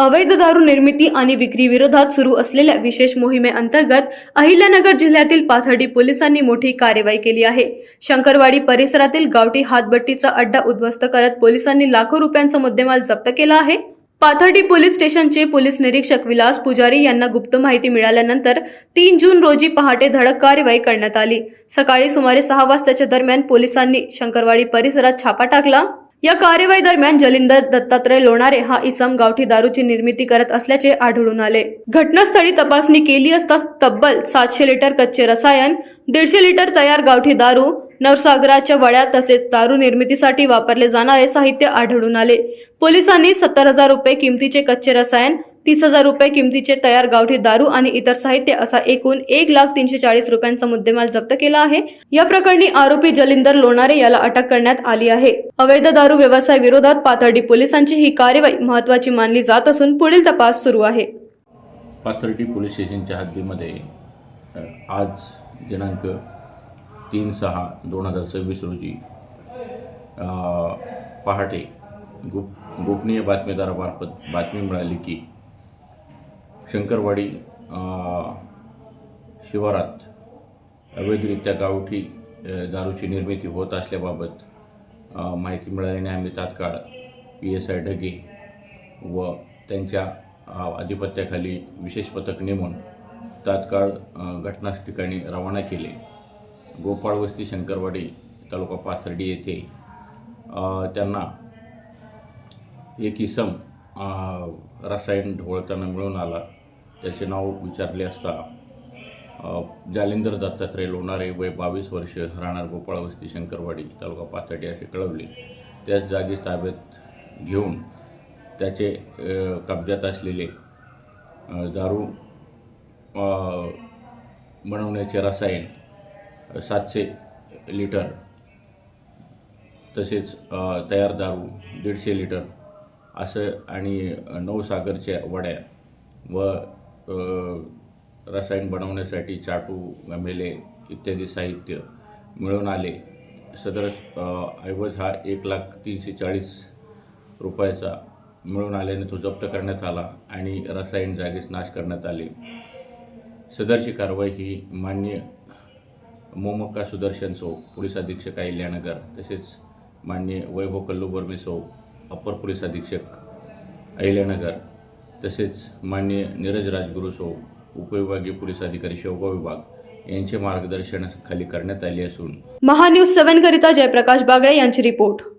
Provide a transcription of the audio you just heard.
अवैध दारू निर्मिती आणि विक्री विरोधात सुरू असलेल्या विशेष मोहिमेअंतर्गत अहिल्यानगर जिल्ह्यातील पाथर्डी पोलिसांनी मोठी कार्यवाही केली आहे। शंकरवाडी परिसरातील गावठी हातभट्टीचा अड्डा उद्ध्वस्त करत पोलिसांनी लाखो रुपयांचा मुद्देमाल जप्त केला आहे। पाथर्डी पोलीस स्टेशनचे पोलीस निरीक्षक विलास पुजारी यांना गुप्त माहिती मिळाल्यानंतर 3 जून रोजी पहाटे धडक कार्यवाही करण्यात आली। सकाळी सुमारे 6 वाजताच्या दरम्यान पोलिसांनी शंकरवाडी परिसरात छापा टाकला। या कार्यवाही दरम्यान जलिंदर दत्तात्रय लोणारे हा इसम गावठी दारूची निर्मिती करत असल्याचे आढळून आले। घटनास्थळी तपासणी केली असता तब्बल 700 लिटर कच्चे रसायन, 150 लिटर तयार गावठी दारू, नवसागराच्या वड्या तसेच दारू निर्मितीसाठी वापरले जाणारे साहित्य आढळून आले। पोलिसांनी 70,000 रुपये किमतीचे कच्चे रसायन, 30,000 रुपये किमतीचे तयार गावठी दारू आणि इतर साहित्य असा एकूण 1,340,000 रुपयांचा मुद्देमाल जप्त केला आहे। या प्रकरणी आरोपी जलिंदर लोणारे याला अटक करण्यात आली आहे। अवैध दारू व्यवसाय विरोधात पाथर्डी पोलिसांची ही कार्यवाही महत्त्वाची मानली जात असून पुढील तपास सुरू आहे। पाथर्डी पोलीस स्टेशनच्या हद्दीमध्ये आज दिनांक 3/6/2026 रोजी पहाटे गोपनीय बातमीदारामार्फत बातमी मिळाली की शंकरवाडी शिवारात अवैधरित्या गावठी दारूची निर्मिती होत असल्याबाबत माहिती मिळाल्याने आम्ही तात्काळ PSI ढगे व त्यांच्या आधिपत्याखाली विशेष पथक नेमून तात्काळ घटनास्थळी रवाना केले। गोपाळवस्ती शंकरवाडी तालुका पाथर्डी येथे त्यांना एक इसम रसायन ढवळताना मिळून आला। त्याचे नाव विचारले असता जालिंदर दत्तात्रय लोणारे वय 22 वर्ष राहणार गोपाळवस्ती शंकरवाडी तालुका पाथर्डी असे कळवले। त्याच जागी ताब्यात घेऊन त्याचे कब्जात असलेले दारू बनवण्याचे रसायन 700 लिटर तसेच तयार दारू 150 लिटर असं आणि नवसागरच्या वड्या व रसायन बनवण्यासाठी चाटू, गमेले इत्यादी साहित्य मिळून आले। सदर ऐवज हा 1,340,000 रुपयाचा मिळून आल्याने तो जप्त करण्यात आला आणि रसायन जागीच नाश करण्यात आले। सदरची कारवाई ही माननीय मोमक्का सुदर्शन सो पोलीस अधीक्षक अहिल्यानगर तसेच माननीय वैभव कल्लूबर्मे सो अपर पोलीस अधीक्षक अहिल्यानगर तसेच माननीय नीरज राजगुरू सो उपविभागीय पोलीस अधिकारी शेवगाव विभाग यांचे मार्गदर्शनाखाली करण्यात आली असून महान्यूज 7 करिता जयप्रकाश बागळे यांची रिपोर्ट।